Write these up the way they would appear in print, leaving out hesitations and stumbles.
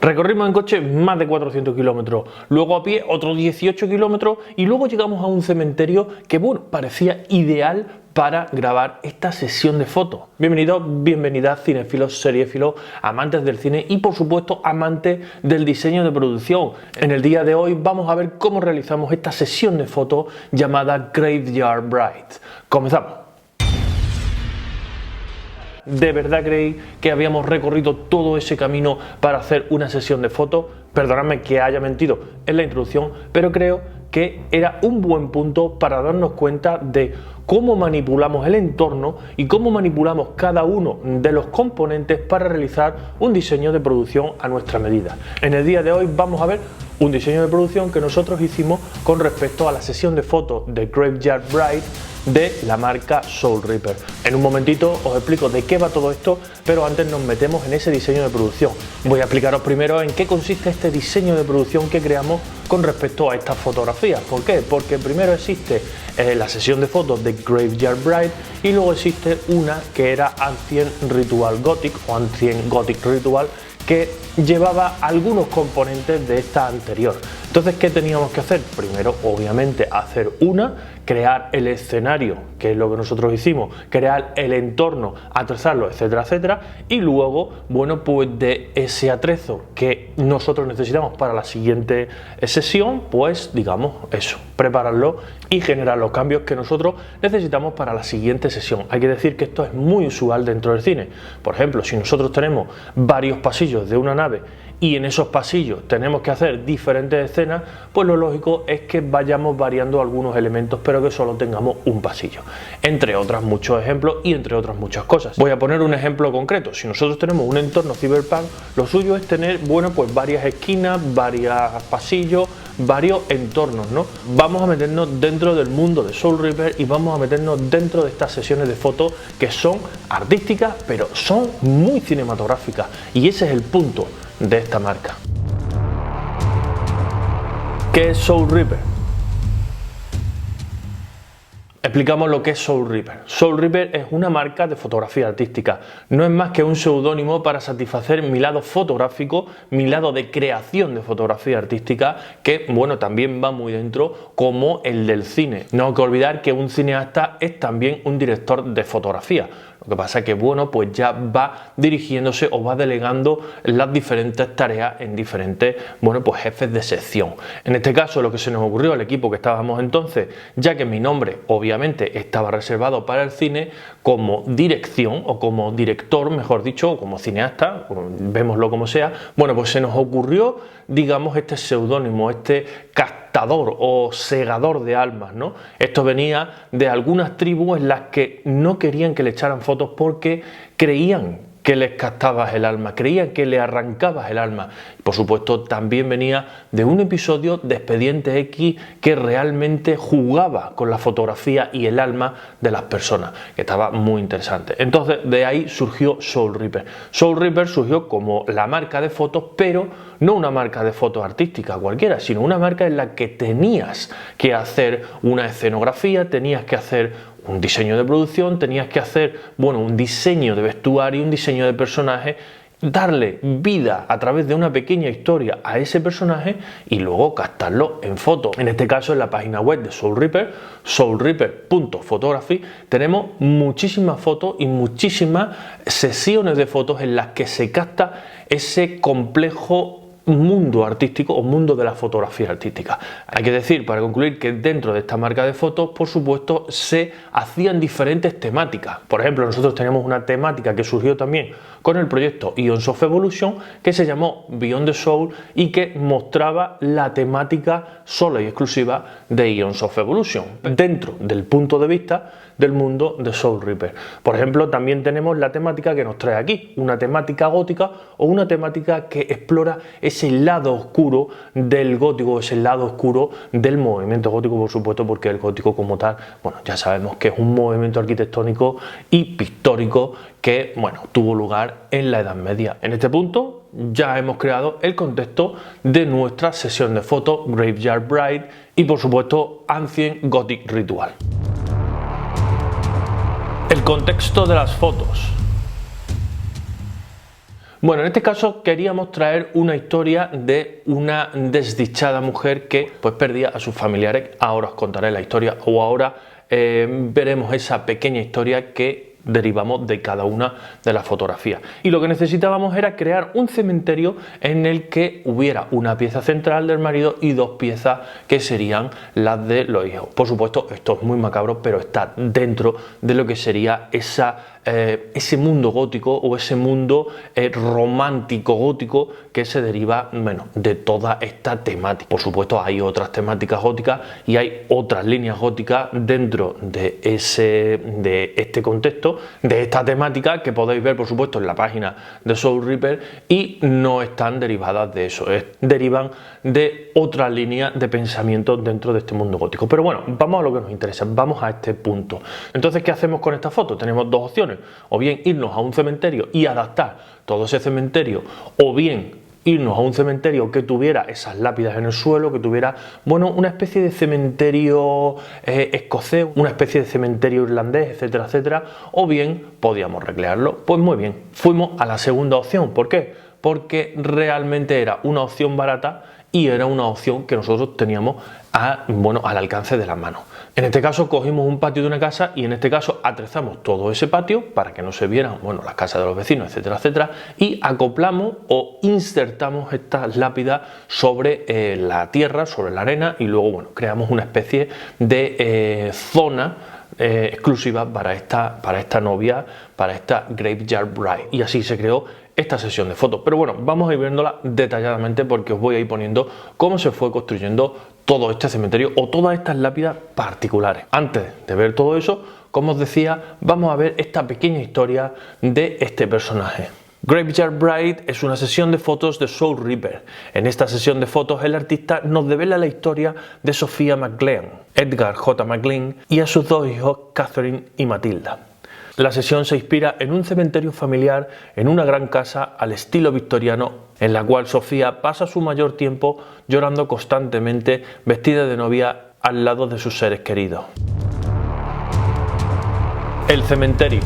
Recorrimos en coche más de 400 kilómetros, luego a pie otros 18 kilómetros y luego llegamos a un cementerio que, bueno, parecía ideal para grabar esta sesión de fotos. Bienvenidos, bienvenidas cinéfilos, seriéfilos, amantes del cine y por supuesto amantes del diseño de producción. En el día de hoy vamos a ver cómo realizamos esta sesión de fotos llamada Graveyard Bride. Comenzamos. ¿De verdad creéis que habíamos recorrido todo ese camino para hacer una sesión de fotos? Perdonadme que haya mentido en la introducción, pero creo que era un buen punto para darnos cuenta de cómo manipulamos el entorno y cómo manipulamos cada uno de los componentes para realizar un diseño de producción a nuestra medida. En el día de hoy vamos a ver un diseño de producción que nosotros hicimos con respecto a la sesión de fotos de Graveyard Bride de la marca Soul Reaper. En un momentito os explico de qué va todo esto, pero antes nos metemos en ese diseño de producción. Voy a explicaros primero en qué consiste este diseño de producción que creamos con respecto a estas fotografías. ¿Por qué? Porque primero existe la sesión de fotos de Graveyard Bride y luego existe una que era Ancient Ritual Gothic o Ancient Gothic Ritual, que llevaba algunos componentes de esta anterior. Entonces, ¿qué teníamos que hacer? Primero, obviamente, hacer crear el escenario, que es lo que nosotros hicimos, crear el entorno, atrezarlo, etcétera, etcétera, y luego, bueno, pues de ese atrezo que nosotros necesitamos para la siguiente sesión, pues digamos eso, prepararlo y generar los cambios que nosotros necesitamos para la siguiente sesión. Hay que decir que esto es muy usual dentro del cine. Por ejemplo, si nosotros tenemos varios pasillos de una nave y en esos pasillos tenemos que hacer diferentes escenas, pues lo lógico es que vayamos variando algunos elementos, pero que solo tengamos un pasillo, entre otros muchos ejemplos y entre otras muchas cosas. Voy a poner un ejemplo concreto. Si nosotros tenemos un entorno cyberpunk, lo suyo es tener, bueno, pues varias esquinas, varios pasillos, varios entornos, ¿no? Vamos a meternos dentro del mundo de Soul Reaper y vamos a meternos dentro de estas sesiones de fotos que son artísticas, pero son muy cinematográficas, y ese es el punto de esta marca. ¿Qué es Soul Reaper? Explicamos lo que es Soul Reaper. Soul Reaper es una marca de fotografía artística. No es más que un seudónimo para satisfacer mi lado fotográfico, mi lado de creación de fotografía artística, que, bueno, también va muy dentro como el del cine. No hay que olvidar que un cineasta es también un director de fotografía. Lo que pasa es que, bueno, pues ya va dirigiéndose o va delegando las diferentes tareas en diferentes, bueno, pues jefes de sección. En este caso, lo que se nos ocurrió al equipo que estábamos entonces, ya que mi nombre obviamente estaba reservado para el cine, como dirección o como director, mejor dicho, o como cineasta, vémoslo como sea, bueno, pues se nos ocurrió, digamos, este seudónimo, este captador o segador de almas, ¿no? Esto venía de algunas tribus en las que no querían que le echaran fotos porque creían que les captabas el alma, creían que le arrancabas el alma. Por supuesto, también venía de un episodio de Expediente X que realmente jugaba con la fotografía y el alma de las personas, que estaba muy interesante. Entonces, de ahí surgió Soul Reaper. Soul Reaper surgió como la marca de fotos, pero no una marca de fotos artística cualquiera, sino una marca en la que tenías que hacer una escenografía, tenías que hacer un diseño de producción, tenías que hacer, bueno, un diseño de vestuario, un diseño de personaje, darle vida a través de una pequeña historia a ese personaje y luego captarlo en fotos. En este caso, en la página web de Soul Reaper, soulreaper.photography, tenemos muchísimas fotos y muchísimas sesiones de fotos en las que se capta ese complejo mundo artístico o mundo de la fotografía artística. Hay que decir, para concluir, que dentro de esta marca de fotos, por supuesto, se hacían diferentes temáticas. Por ejemplo, nosotros teníamos una temática que surgió también con el proyecto Ions of Evolution, que se llamó Beyond the Soul y que mostraba la temática sola y exclusiva de Ions of Evolution, dentro del punto de vista del mundo de Soul Reaper. Por ejemplo, también tenemos la temática que nos trae aquí, una temática gótica o una temática que explora ese lado oscuro del gótico, ese lado oscuro del movimiento gótico, por supuesto, porque el gótico como tal, bueno, ya sabemos que es un movimiento arquitectónico y pictórico que, bueno, tuvo lugar en la Edad Media. En este punto ya hemos creado el contexto de nuestra sesión de fotos Graveyard Bride y, por supuesto, Ancient Gothic Ritual. El contexto de las fotos. Bueno, en este caso queríamos traer una historia de una desdichada mujer que pues perdía a sus familiares. Ahora os contaré la historia, o ahora veremos esa pequeña historia que derivamos de cada una de las fotografías. Y lo que necesitábamos era crear un cementerio en el que hubiera una pieza central del marido y dos piezas que serían las de los hijos. Por supuesto, esto es muy macabro, pero está dentro de lo que sería ese mundo gótico o ese mundo romántico gótico que se deriva, bueno, de toda esta temática. Por supuesto, hay otras temáticas góticas y hay otras líneas góticas dentro de este contexto, de esta temática, que podéis ver, por supuesto, en la página de Soul Reaper, y no están derivadas de eso, derivan de otra línea de pensamiento dentro de este mundo gótico. Pero bueno, vamos a lo que nos interesa, vamos a este punto. Entonces, ¿qué hacemos con esta foto? Tenemos dos opciones: o bien irnos a un cementerio y adaptar todo ese cementerio, o bien irnos a un cementerio que tuviera esas lápidas en el suelo, que tuviera, bueno, una especie de cementerio escocés, una especie de cementerio irlandés, etcétera, etcétera, o bien podíamos recrearlo. Pues muy bien, fuimos a la segunda opción. ¿Por qué? Porque realmente era una opción barata y era una opción que nosotros teníamos al alcance de las manos. En este caso cogimos un patio de una casa y en este caso atrezamos todo ese patio para que no se vieran, bueno, las casas de los vecinos, etcétera, etcétera, y acoplamos o insertamos estas lápidas sobre la tierra, sobre la arena, y luego, bueno, creamos una especie de zona exclusiva para esta novia, para esta Graveyard Bride, y así se creó esta sesión de fotos. Pero bueno, vamos a ir viéndola detalladamente porque os voy a ir poniendo cómo se fue construyendo todo este cementerio o todas estas lápidas particulares. Antes de ver todo eso, como os decía, vamos a ver esta pequeña historia de este personaje. Graveyard Bride es una sesión de fotos de Soul Reaper. En esta sesión de fotos el artista nos devela la historia de Sophia McGlean, Edgar J. McGlean y a sus dos hijos, Catherine y Matilda. La sesión se inspira en un cementerio familiar en una gran casa al estilo victoriano, en la cual Sofía pasa su mayor tiempo llorando constantemente, vestida de novia al lado de sus seres queridos. El cementerio.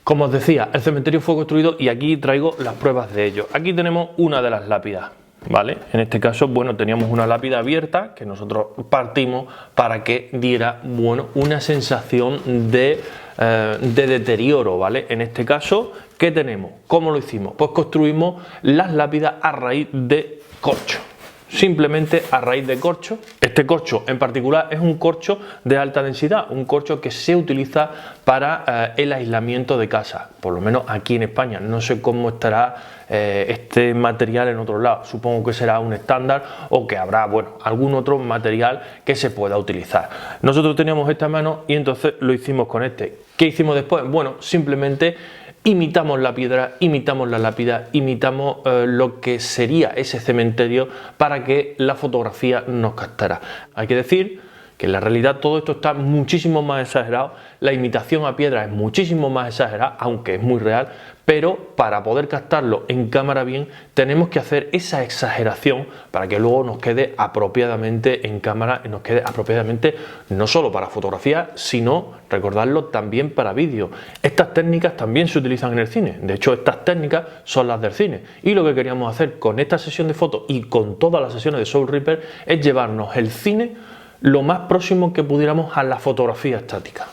Como os decía, el cementerio fue construido y aquí traigo las pruebas de ello. Aquí tenemos una de las lápidas, ¿vale? En este caso, bueno, teníamos una lápida abierta que nosotros partimos para que diera, bueno, una sensación de deterioro, ¿vale? En este caso, ¿qué tenemos? ¿Cómo lo hicimos? Pues construimos las lápidas a raíz de corcho. Simplemente a raíz de corcho. Este corcho en particular es un corcho de alta densidad, un corcho que se utiliza para el aislamiento de casa, por lo menos aquí en España. No sé cómo estará este material en otro lado, supongo que será un estándar o que habrá, bueno, algún otro material que se pueda utilizar. Nosotros teníamos esta mano y entonces lo hicimos con este. ¿Qué hicimos después? Bueno, simplemente imitamos la piedra, imitamos la lápida, imitamos lo que sería ese cementerio para que la fotografía nos captara. Hay que decir que en la realidad todo esto está muchísimo más exagerado, la imitación a piedra es muchísimo más exagerada, aunque es muy real, pero para poder captarlo en cámara bien tenemos que hacer esa exageración para que luego nos quede apropiadamente en cámara y nos quede apropiadamente no solo para fotografía, sino, recordarlo, también para vídeo. Estas técnicas también se utilizan en el cine, de hecho estas técnicas son las del cine, y lo que queríamos hacer con esta sesión de fotos y con todas las sesiones de Soul Reaper es llevarnos el cine lo más próximo que pudiéramos a la fotografía estática.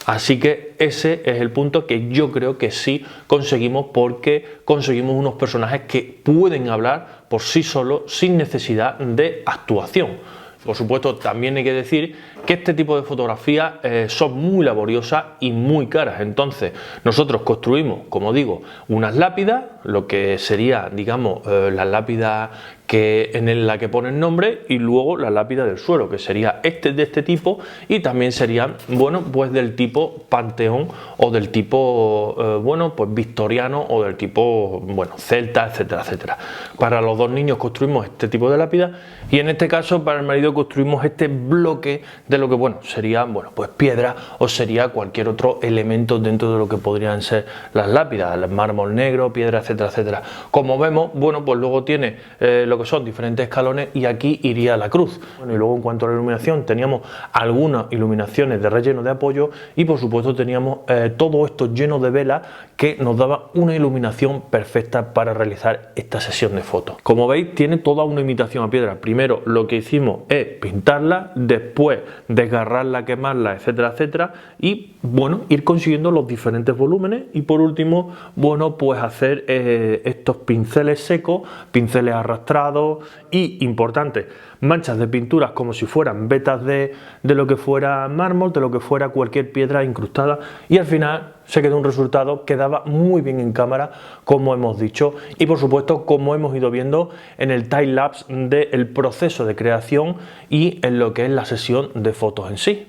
Así que ese es el punto que yo creo que sí conseguimos, porque conseguimos unos personajes que pueden hablar por sí solos sin necesidad de actuación. Por supuesto, también hay que decir que este tipo de fotografías son muy laboriosas y muy caras. Entonces, nosotros construimos, como digo, unas lápidas, lo que sería, digamos, la lápida en la que pone el nombre, y luego la lápida del suelo, que sería de este tipo, y también serían, bueno, pues del tipo panteón o del tipo, bueno, pues victoriano o del tipo, bueno, celta, etcétera, etcétera. Para los dos niños construimos este tipo de lápida y en este caso para el marido construimos este bloque de lo que, bueno, sería, bueno, pues piedra o sería cualquier otro elemento dentro de lo que podrían ser las lápidas, el mármol negro, piedra, etcétera, etcétera. Como vemos, bueno, pues luego tiene lo que son diferentes escalones y aquí iría la cruz. Bueno, y luego en cuanto a la iluminación, teníamos algunas iluminaciones de relleno de apoyo y por supuesto teníamos todo esto lleno de velas que nos daba una iluminación perfecta para realizar esta sesión de fotos. Como veis, tiene toda una imitación a piedra. Primero lo que hicimos es pintarla, después desgarrarla, quemarla, etcétera, etcétera, y bueno, ir consiguiendo los diferentes volúmenes y por último, bueno, pues hacer estos pinceles secos, pinceles arrastrados y, importante, manchas de pinturas como si fueran vetas de lo que fuera mármol, de lo que fuera cualquier piedra incrustada, y al final se quedó un resultado que daba muy bien en cámara, como hemos dicho, y por supuesto como hemos ido viendo en el time lapse del proceso de creación y en lo que es la sesión de fotos en sí.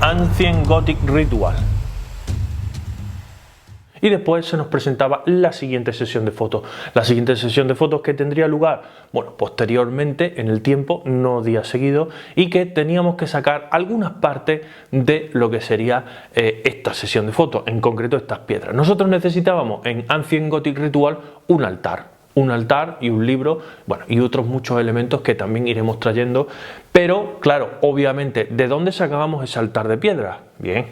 Ancient Gothic Ritual. Y después se nos presentaba la siguiente sesión de fotos. La siguiente sesión de fotos que tendría lugar, bueno, posteriormente en el tiempo, no días seguidos, y que teníamos que sacar algunas partes de lo que sería esta sesión de fotos, en concreto estas piedras. Nosotros necesitábamos en Ancient Gothic Ritual un altar y un libro, bueno, y otros muchos elementos que también iremos trayendo, pero claro, obviamente, ¿de dónde sacábamos ese altar de piedra? Bien,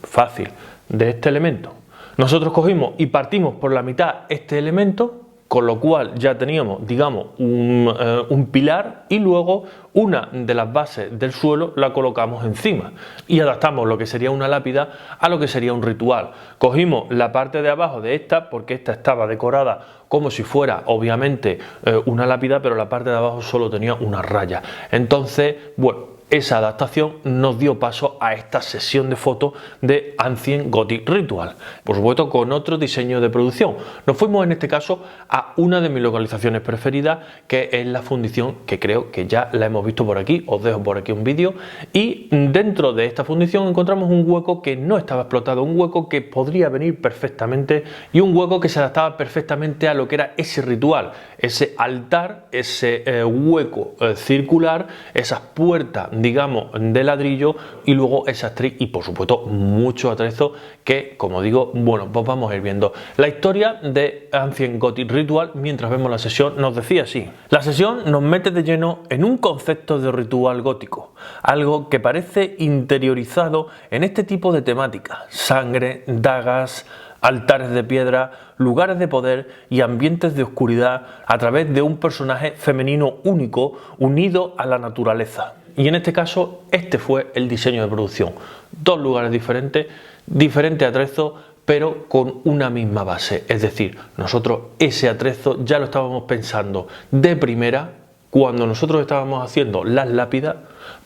fácil, de este elemento. Nosotros cogimos y partimos por la mitad este elemento, con lo cual ya teníamos, digamos, un pilar y luego una de las bases del suelo la colocamos encima y adaptamos lo que sería una lápida a lo que sería un ritual. Cogimos la parte de abajo de esta, porque esta estaba decorada como si fuera obviamente una lápida, pero la parte de abajo solo tenía una raya. Entonces, bueno, esa adaptación nos dio paso a esta sesión de fotos de Ancient Gothic Ritual, por supuesto con otro diseño de producción. Nos fuimos en este caso a una de mis localizaciones preferidas, que es la fundición, que creo que ya la hemos visto por aquí, os dejo por aquí un vídeo, y dentro de esta fundición encontramos un hueco que no estaba explotado, un hueco que podría venir perfectamente y un hueco que se adaptaba perfectamente a lo que era ese ritual, ese altar, ese hueco circular, esas puertas, digamos, de ladrillo y luego esa actriz y por supuesto mucho atrezo que, como digo, bueno, pues vamos a ir viendo. La historia de Ancient Gothic Ritual, mientras vemos la sesión, nos decía así: la sesión nos mete de lleno en un concepto de ritual gótico, algo que parece interiorizado en este tipo de temática: sangre, dagas, altares de piedra, lugares de poder y ambientes de oscuridad a través de un personaje femenino único unido a la naturaleza. Y en este caso, este fue el diseño de producción. Dos lugares diferentes, diferente atrezo, pero con una misma base. Es decir, nosotros ese atrezo ya lo estábamos pensando de primera cuando nosotros estábamos haciendo las lápidas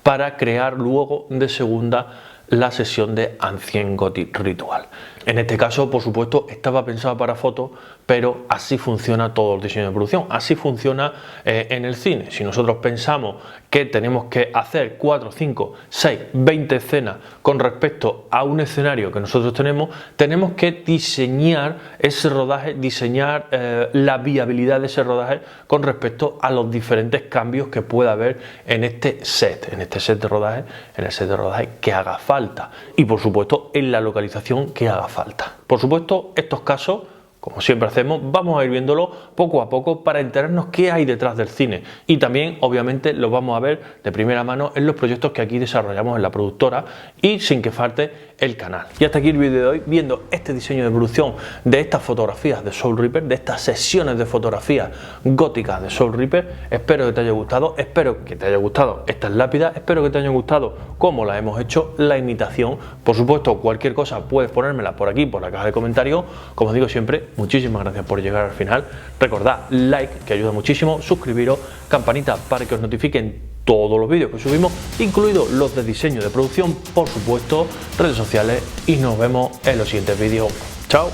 para crear luego de segunda la sesión de Ancient Gothic Ritual. En este caso, por supuesto, estaba pensado para fotos, pero así funciona todo el diseño de producción, así funciona en el cine. Si nosotros pensamos que tenemos que hacer 4, 5, 6, 20 escenas con respecto a un escenario que nosotros tenemos que diseñar ese rodaje, diseñar la viabilidad de ese rodaje con respecto a los diferentes cambios que pueda haber en este set de rodaje, en el set de rodaje que haga falta y por supuesto en la localización que haga falta. Por supuesto, estos casos, como siempre hacemos, vamos a ir viéndolo poco a poco para enterarnos qué hay detrás del cine y también obviamente lo vamos a ver de primera mano en los proyectos que aquí desarrollamos en la productora y sin que falte el canal. Y hasta aquí el vídeo de hoy, viendo este diseño de producción de estas fotografías de Soul Reaper, de estas sesiones de fotografía góticas de Soul Reaper. Espero que te haya gustado, espero que te haya gustado estas lápidas, espero que te haya gustado cómo las hemos hecho, la imitación. Por supuesto, cualquier cosa puedes ponérmela por aquí, por la caja de comentarios. Como digo siempre, muchísimas gracias por llegar al final. Recordad, like, que ayuda muchísimo, suscribiros, campanita para que os notifiquen todos los vídeos que subimos, incluidos los de diseño de producción, por supuesto, redes sociales, y nos vemos en los siguientes vídeos. ¡Chao!